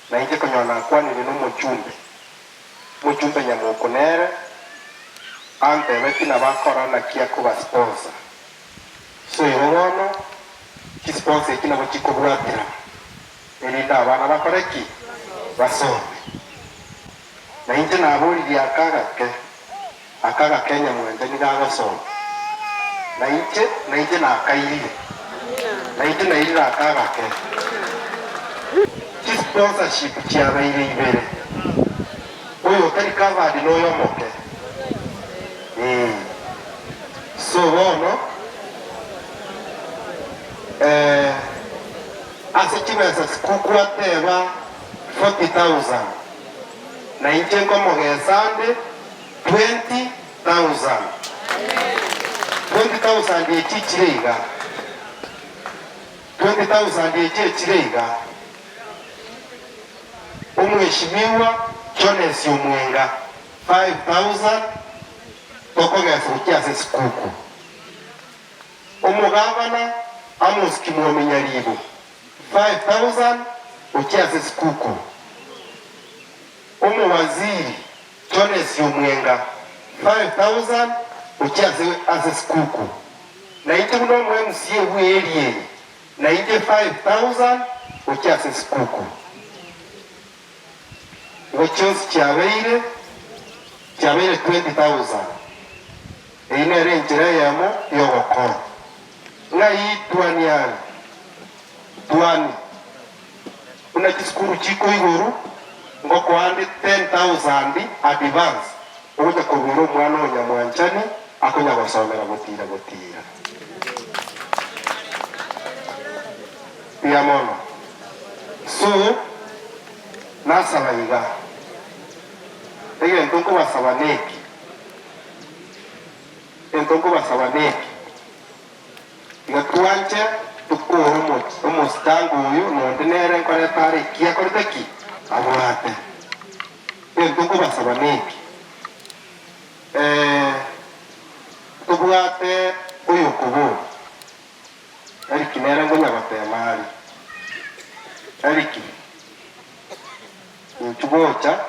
na inje konyona kwanire n'umuchumbe nyamukunere antebe kina bakorana kia kuba sponsor so irono ki sponsor kina bakikubwatira erinda abana bakoreki basome na inje naburirie akaga Kenya mwende nigagosoma na inje nakairire na inje nairira akaga ke ki sponsorship kiabaire ibere oyo kari covered n'oyomoke so bono ase chimesa sikukwateba 40,000 na inche ngomogesande 20,000 echichiriga 20,000 echichiriga umweshimiwa Jones Omwenga 5,000 tokogesa ukiase sikuku umugavana Amos Kimwomenyaribo 5,000 ukiase sikuku umuwaziri Jones Omwenga 5,000 ukiase sikuku na ite muno MCA bwerie na ite 5,000 ukiase sikuku ngochonsi chabeire 20,000 ine njira yamo yogokora ngai tuani una kiskuru chiko iguru ngoko andi 10,000 advance uja kubiro mwana onyamwanchani akonya gusomera gutira pia mono so nasaba iga entonko basabaneki iga tuanche tukuru umustangu uyu nondi nere nkore tari kia koriteki abwate entonko basabaneki tubwate uyu kubu eriki nere ngonya batemari eriki nchubocha